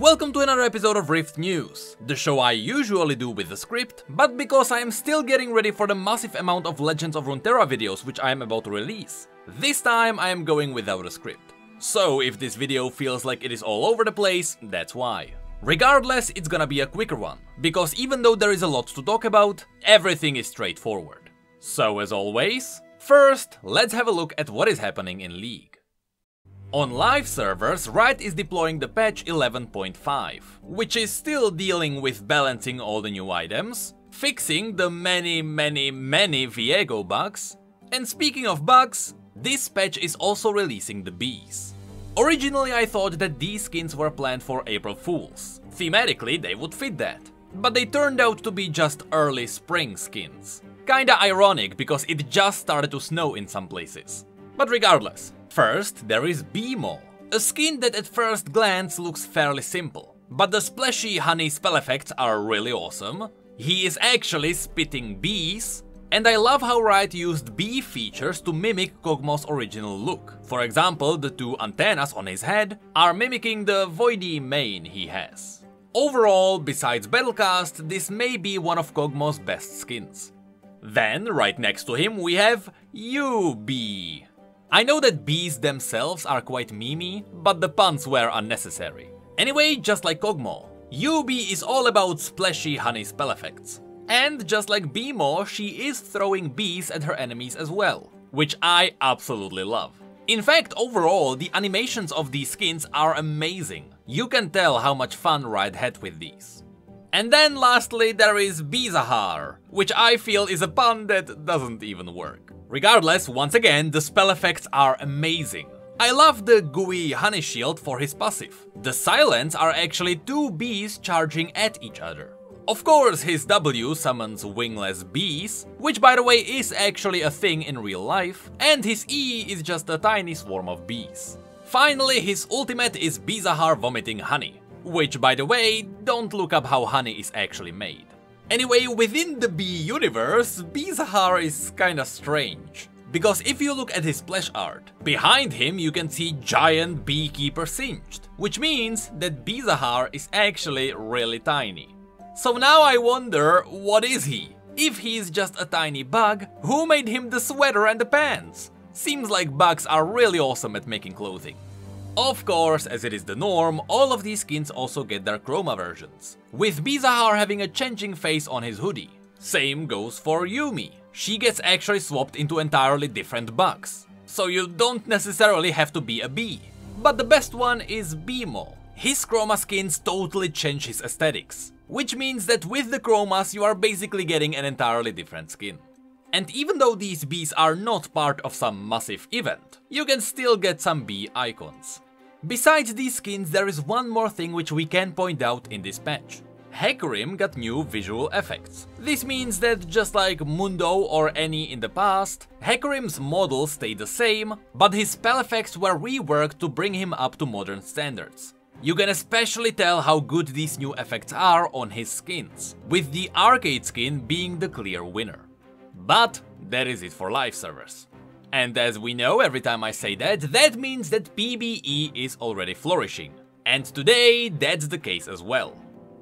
Welcome to another episode of Rift News, the show I usually do with the script, but because I am still getting ready for the massive amount of Legends of Runeterra videos which I am about to release. This time I am going without a script. So if this video feels like it is all over the place, that's why. Regardless, it's gonna be a quicker one, because even though there is a lot to talk about, everything is straightforward. So as always, first let's have a look at what is happening in League. On live servers, Riot is deploying the patch 11.5, which is still dealing with balancing all the new items, fixing the many Viego bugs, and speaking of bugs, this patch is also releasing the bees. Originally I thought that these skins were planned for April Fools. Thematically they would fit that, but they turned out to be just early spring skins. Kinda ironic because it just started to snow in some places. But regardless, first there is Bee-Mole, a skin that at first glance looks fairly simple, but the splashy honey spell effects are really awesome. He is actually spitting bees, and I love how Riot used bee features to mimic Kog'Maw's original look. For example, the two antennas on his head are mimicking the voidy mane he has. Overall, besides Battlecast, this may be one of Kog'Maw's best skins. Then, right next to him we have Bee. I know that bees themselves are quite memey, but the puns were unnecessary. Anyway, just like Kog'Maw, Bee is all about splashy honey spell effects. And just like Bee-Mole, she is throwing bees at her enemies as well, which I absolutely love. In fact, overall, the animations of these skins are amazing. You can tell how much fun Riot had with these. And then lastly there is Bizahar, which I feel is a pun that doesn't even work. Regardless, once again, the spell effects are amazing. I love the gooey honey shield for his passive. The silence are actually two bees charging at each other. Of course, his W summons wingless bees, which by the way is actually a thing in real life, and his E is just a tiny swarm of bees. Finally, his ultimate is Bizahar vomiting honey, which by the way, don't look up how honey is actually made. Anyway, within the bee universe, Bizahar is kinda strange. Because if you look at his splash art, behind him you can see giant beekeeper singed, which means that Bizahar is actually really tiny. So now I wonder, what is he? If he's just a tiny bug, who made him the sweater and the pants? Seems like bugs are really awesome at making clothing. Of course, as it is the norm, all of these skins also get their chroma versions, with Bizahar having a changing face on his hoodie. Same goes for Yuumi. She gets actually swapped into entirely different bugs, so you don't necessarily have to be a bee. But the best one is Bee-Mole. His chroma skins totally change his aesthetics, which means that with the chromas you are basically getting an entirely different skin. And even though these bees are not part of some massive event, you can still get some bee icons. Besides these skins, there is one more thing which we can point out in this patch. Hecarim got new visual effects. This means that just like Mundo or Annie in the past, Hecarim's model stayed the same, but his spell effects were reworked to bring him up to modern standards. You can especially tell how good these new effects are on his skins, with the arcade skin being the clear winner. But that is it for live servers. And as we know, every time I say that, that means that PvE is already flourishing. And today, that's the case as well.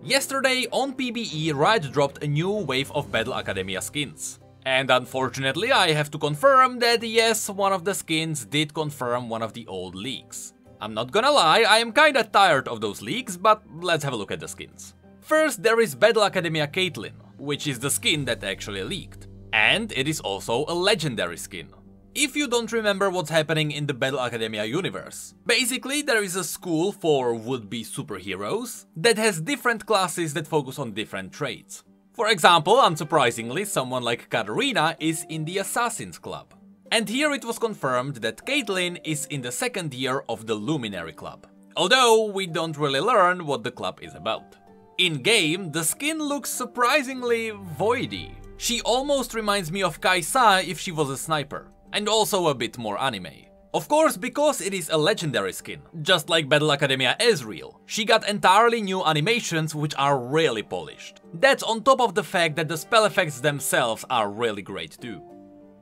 Yesterday on PvE, Riot dropped a new wave of Battle Academia skins. And unfortunately, I have to confirm that yes, one of the skins did confirm one of the old leaks. I'm not gonna lie, I am kinda tired of those leaks, but let's have a look at the skins. First, there is Battle Academia Caitlyn, which is the skin that actually leaked. And it is also a legendary skin. If you don't remember what's happening in the Battle Academia universe, basically there is a school for would-be superheroes that has different classes that focus on different traits. For example, unsurprisingly, someone like Katarina is in the Assassin's Club. And here it was confirmed that Caitlyn is in the second year of the Luminary Club, although we don't really learn what the club is about. In-game, the skin looks surprisingly voidy. She almost reminds me of Kaisa if she was a sniper. And also a bit more anime. Of course, because it is a legendary skin, just like Battle Academia Ezreal, she got entirely new animations which are really polished. That's on top of the fact that the spell effects themselves are really great too.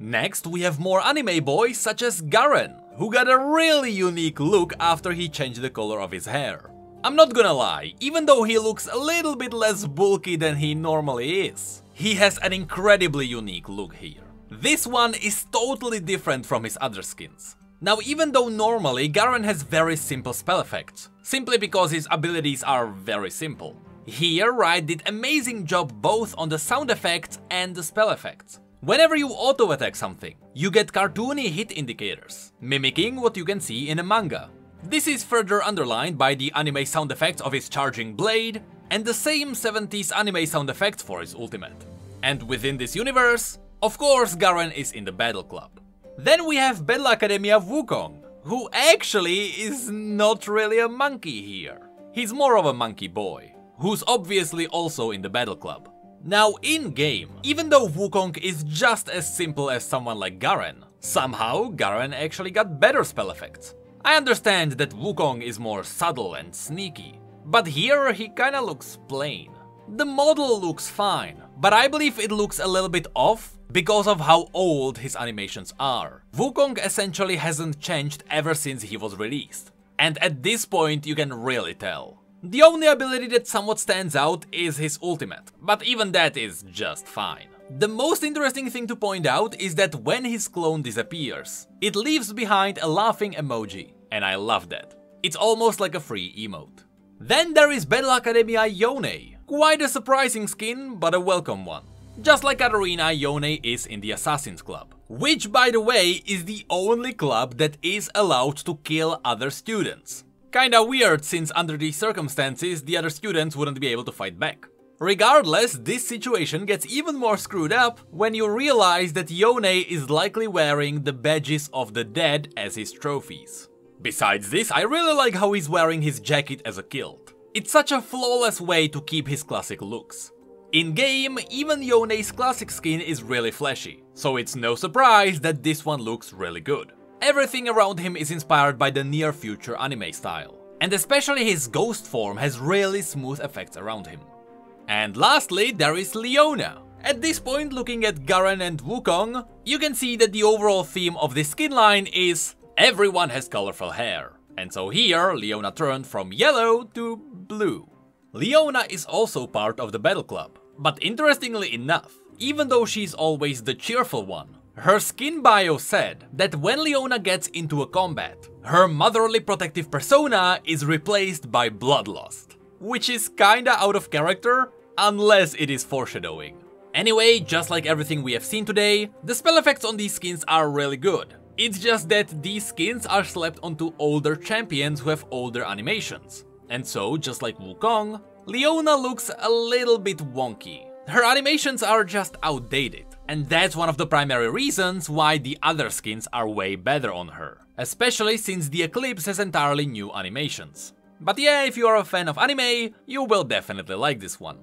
Next, we have more anime boys such as Garen, who got a really unique look after he changed the color of his hair. I'm not gonna lie, even though he looks a little bit less bulky than he normally is, he has an incredibly unique look here. This one is totally different from his other skins. Now, even though normally Garen has very simple spell effects, simply because his abilities are very simple, here Riot did amazing job both on the sound effects and the spell effects. Whenever you auto-attack something, you get cartoony hit indicators, mimicking what you can see in a manga. This is further underlined by the anime sound effects of his charging blade, and the same 70s anime sound effects for his ultimate. And within this universe, of course Garen is in the Battle Club. Then we have Battle Academia Wukong, who actually is not really a monkey here. He's more of a monkey boy, who's obviously also in the Battle Club. Now in-game, even though Wukong is just as simple as someone like Garen, somehow Garen actually got better spell effects. I understand that Wukong is more subtle and sneaky, but here he kinda looks plain. The model looks fine, but I believe it looks a little bit off because of how old his animations are. Wukong essentially hasn't changed ever since he was released, and at this point you can really tell. The only ability that somewhat stands out is his ultimate, but even that is just fine. The most interesting thing to point out is that when his clone disappears, it leaves behind a laughing emoji, and I love that. It's almost like a free emote. Then there is Battle Academia Yone, quite a surprising skin, but a welcome one. Just like Katarina, Yone is in the Assassin's Club, which by the way is the only club that is allowed to kill other students. Kinda weird, since under these circumstances the other students wouldn't be able to fight back. Regardless, this situation gets even more screwed up when you realize that Yone is likely wearing the badges of the dead as his trophies. Besides this, I really like how he's wearing his jacket as a kilt. It's such a flawless way to keep his classic looks. In-game, even Yone's classic skin is really flashy, so it's no surprise that this one looks really good. Everything around him is inspired by the near-future anime style, and especially his ghost form has really smooth effects around him. And lastly, there is Leona. At this point, looking at Garen and Wukong, you can see that the overall theme of this skin line is everyone has colorful hair. And so here, Leona turned from yellow to blue. Leona is also part of the Battle Club, but interestingly enough, even though she's always the cheerful one, her skin bio said that when Leona gets into a combat, her motherly protective persona is replaced by bloodlust, which is kinda out of character, unless it is foreshadowing. Anyway, just like everything we have seen today, the spell effects on these skins are really good. It's just that these skins are slapped onto older champions who have older animations. And so, just like Wukong, Leona looks a little bit wonky. Her animations are just outdated, and that's one of the primary reasons why the other skins are way better on her, especially since the Eclipse has entirely new animations. But yeah, if you are a fan of anime, you will definitely like this one.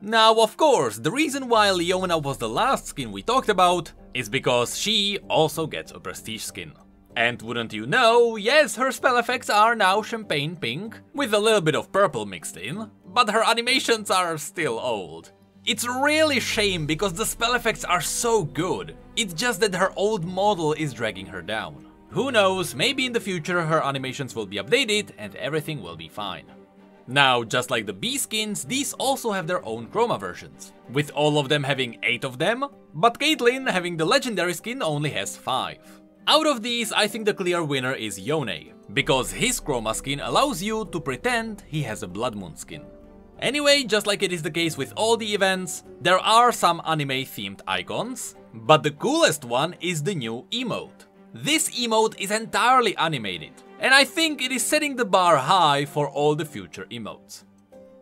Now, of course, the reason why Leona was the last skin we talked about is because she also gets a prestige skin. And wouldn't you know, yes, her spell effects are now champagne pink, with a little bit of purple mixed in, but her animations are still old. It's really a shame because the spell effects are so good, it's just that her old model is dragging her down. Who knows, maybe in the future her animations will be updated and everything will be fine. Now, just like the B skins, these also have their own chroma versions, with all of them having 8 of them, but Caitlyn, having the legendary skin, only has 5. Out of these, I think the clear winner is Yone, because his chroma skin allows you to pretend he has a Blood Moon skin. Anyway, just like it is the case with all the events, there are some anime-themed icons, but the coolest one is the new emote. This emote is entirely animated, and I think it is setting the bar high for all the future emotes.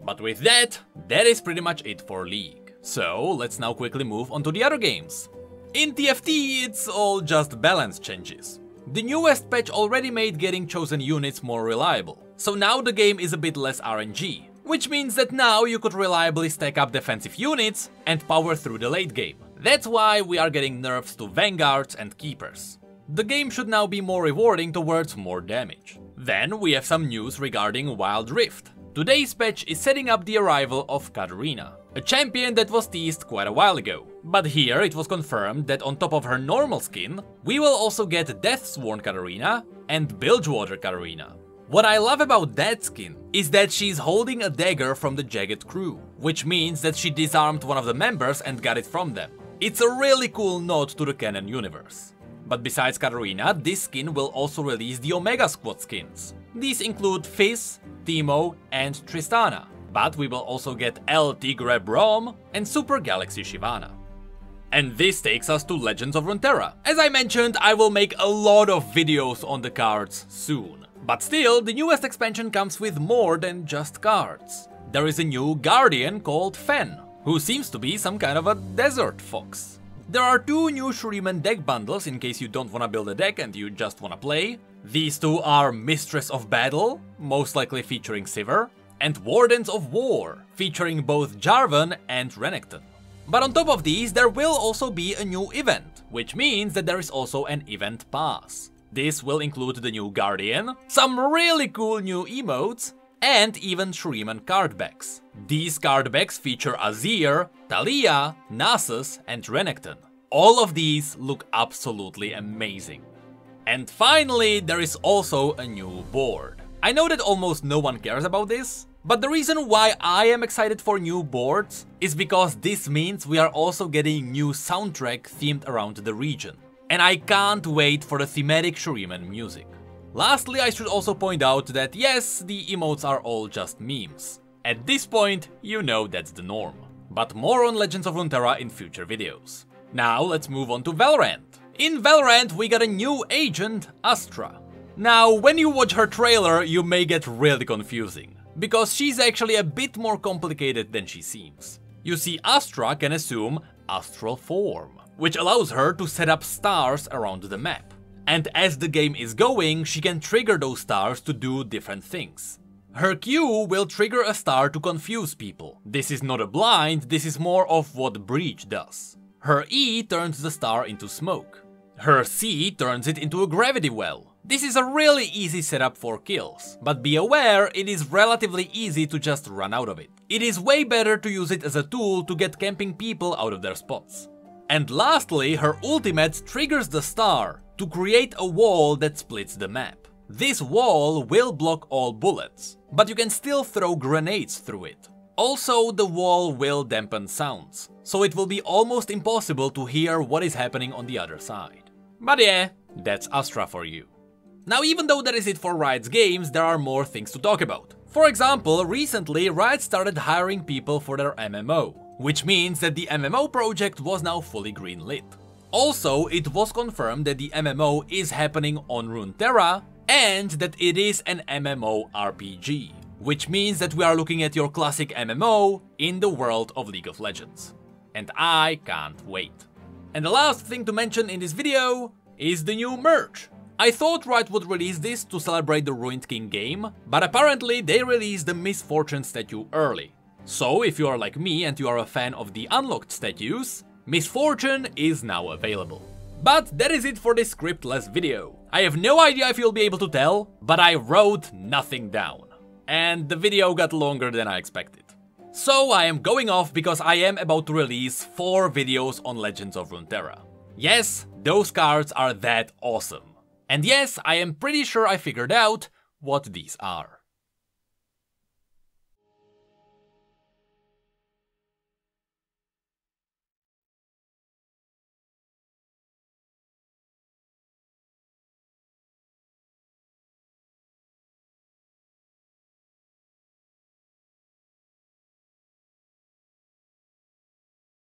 But with that, that is pretty much it for League. So let's now quickly move on to the other games. In TFT, it's all just balance changes. The newest patch already made getting chosen units more reliable, so now the game is a bit less RNG, which means that now you could reliably stack up defensive units and power through the late game. That's why we are getting nerfs to Vanguards and Keepers. The game should now be more rewarding towards more damage. Then we have some news regarding Wild Rift. Today's patch is setting up the arrival of Katarina, a champion that was teased quite a while ago. But here it was confirmed that on top of her normal skin, we will also get Deathsworn Katarina and Bilgewater Katarina. What I love about that skin is that she's holding a dagger from the Jagged Crew, which means that she disarmed one of the members and got it from them. It's a really cool nod to the canon universe. But besides Katarina, this skin will also release the Omega Squad skins. These include Fizz, Teemo and Tristana. But we will also get El Tigre Braum and Super Galaxy Shyvana. And this takes us to Legends of Runeterra. As I mentioned, I will make a lot of videos on the cards soon. But still, the newest expansion comes with more than just cards. There is a new Guardian called Fen, who seems to be some kind of a desert fox. There are 2 new Shurima deck bundles in case you don't wanna build a deck and you just wanna play. These 2 are Mistress of Battle, most likely featuring Sivir, and Wardens of War, featuring both Jarvan and Renekton. But on top of these, there will also be a new event, which means that there is also an event pass. This will include the new Guardian, some really cool new emotes, and even Shuriman card backs. These card backs feature Azir, Taliyah, Nasus, and Renekton. All of these look absolutely amazing. And finally, there is also a new board. I know that almost no one cares about this, but the reason why I am excited for new boards is because this means we are also getting new soundtrack themed around the region. And I can't wait for the thematic Shuriman music. Lastly, I should also point out that yes, the emotes are all just memes. At this point, you know that's the norm. But more on Legends of Runeterra in future videos. Now let's move on to Valorant. In Valorant, we got a new agent, Astra. Now, when you watch her trailer, you may get really confusing, because she's actually a bit more complicated than she seems. You see, Astra can assume astral form, which allows her to set up stars around the map. And as the game is going, she can trigger those stars to do different things. Her Q will trigger a star to confuse people. This is not a blind, this is more of what Breach does. Her E turns the star into smoke. Her C turns it into a gravity well. This is a really easy setup for kills, but be aware it is relatively easy to just run out of it. It is way better to use it as a tool to get camping people out of their spots. And lastly, her ultimate triggers the star to create a wall that splits the map. This wall will block all bullets, but you can still throw grenades through it. Also, the wall will dampen sounds, so it will be almost impossible to hear what is happening on the other side. But yeah, that's Astra for you. Now, even though that is it for Riot's games, there are more things to talk about. For example, recently Riot started hiring people for their MMO, which means that the MMO project was now fully greenlit. Also, it was confirmed that the MMO is happening on Runeterra and that it is an MMO RPG, which means that we are looking at your classic MMO in the world of League of Legends. And I can't wait. And the last thing to mention in this video is the new merch. I thought Riot would release this to celebrate the Ruined King game, but apparently they released the Misfortune statue early. So if you are like me and you are a fan of the unlocked statues, Misfortune is now available. But that is it for this scriptless video. I have no idea if you'll be able to tell, but I wrote nothing down. And the video got longer than I expected. So I am going off because I am about to release 4 videos on Legends of Runeterra. Yes, those cards are that awesome. And yes, I am pretty sure I figured out what these are.